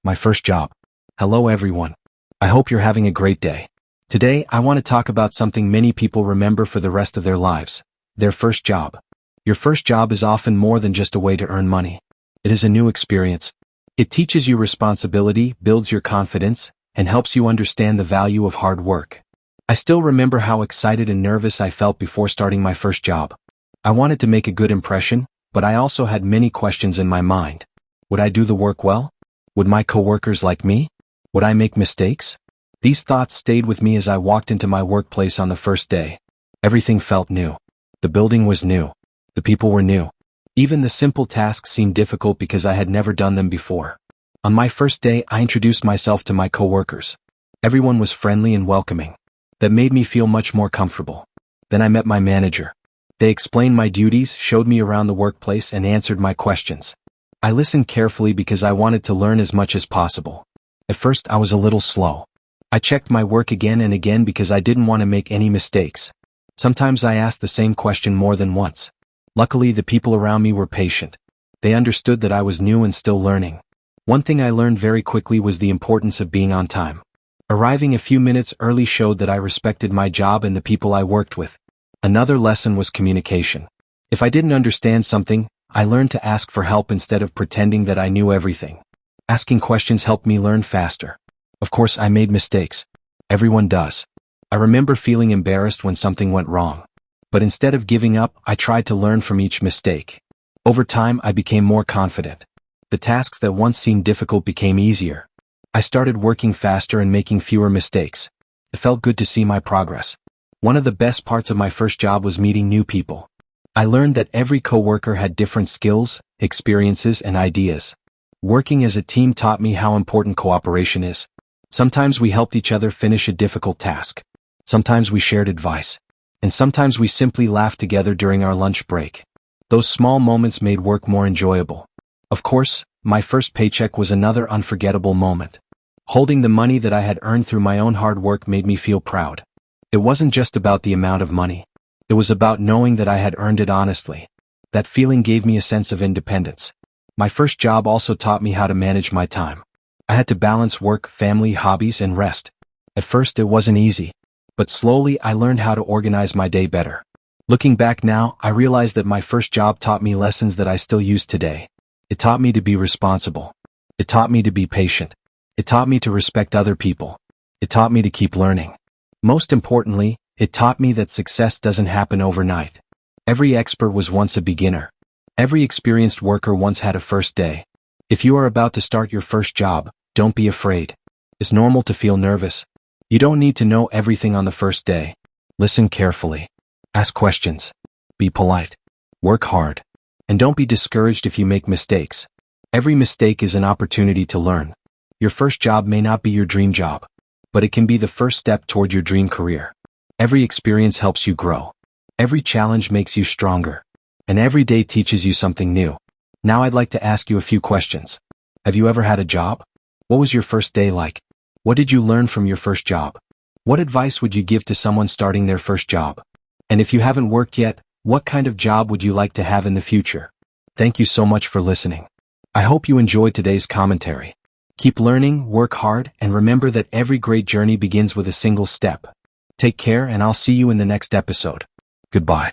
my first job. Hello everyone. I hope you're having a great day. Today, I want to talk about something many people remember for the rest of their lives, their first job. Your first job is often more than just a way to earn money. It is a new experience. It teaches you responsibility, builds your confidence, and helps you understand the value of hard work. I still remember how excited and nervous I felt before starting my first job. I wanted to make a good impression, but I also had many questions in my mind. Would I do the work well? Would my coworkers like me? Would I make mistakes? These thoughts stayed with me as I walked into my workplace on the first day. Everything felt new. The building was new. The people were new. Even the simple tasks seemed difficult because I had never done them before. On my first day, I introduced myself to my coworkers. Everyone was friendly and welcoming. That made me feel much more comfortable. Then I met my manager. They explained my duties, showed me around the workplace, and answered my questions. I listened carefully because I wanted to learn as much as possible. At first, I was a little slow. I checked my work again and again because I didn't want to make any mistakes. Sometimes I asked the same question more than once. Luckily, the people around me were patient. They understood that I was new and still learning. One thing I learned very quickly was the importance of being on time. Arriving a few minutes early showed that I respected my job and the people I worked with. Another lesson was communication. If I didn't understand something, I learned to ask for help instead of pretending that I knew everything. Asking questions helped me learn faster. Of course, I made mistakes. Everyone does. I remember feeling embarrassed when something went wrong. But instead of giving up, I tried to learn from each mistake. Over time, I became more confident. The tasks that once seemed difficult became easier. I started working faster and making fewer mistakes. It felt good to see my progress. One of the best parts of my first job was meeting new people. I learned that every coworker had different skills, experiences, and ideas. Working as a team taught me how important cooperation is. Sometimes we helped each other finish a difficult task. Sometimes we shared advice. And sometimes we simply laughed together during our lunch break. Those small moments made work more enjoyable. Of course, my first paycheck was another unforgettable moment. Holding the money that I had earned through my own hard work made me feel proud. It wasn't just about the amount of money. It was about knowing that I had earned it honestly. That feeling gave me a sense of independence. My first job also taught me how to manage my time. I had to balance work, family, hobbies, and rest. At first, it wasn't easy. But slowly, I learned how to organize my day better. Looking back now, I realize that my first job taught me lessons that I still use today. It taught me to be responsible. It taught me to be patient. It taught me to respect other people. It taught me to keep learning. Most importantly, it taught me that success doesn't happen overnight. Every expert was once a beginner. Every experienced worker once had a first day. If you are about to start your first job, don't be afraid. It's normal to feel nervous. You don't need to know everything on the first day. Listen carefully. Ask questions. Be polite. Work hard. And don't be discouraged if you make mistakes. Every mistake is an opportunity to learn. Your first job may not be your dream job, but it can be the first step toward your dream career. Every experience helps you grow. Every challenge makes you stronger. And every day teaches you something new. Now I'd like to ask you a few questions. Have you ever had a job? What was your first day like? What did you learn from your first job? What advice would you give to someone starting their first job? And if you haven't worked yet, what kind of job would you like to have in the future? Thank you so much for listening. I hope you enjoyed today's commentary. Keep learning, work hard, and remember that every great journey begins with a single step. Take care, and I'll see you in the next episode. Goodbye.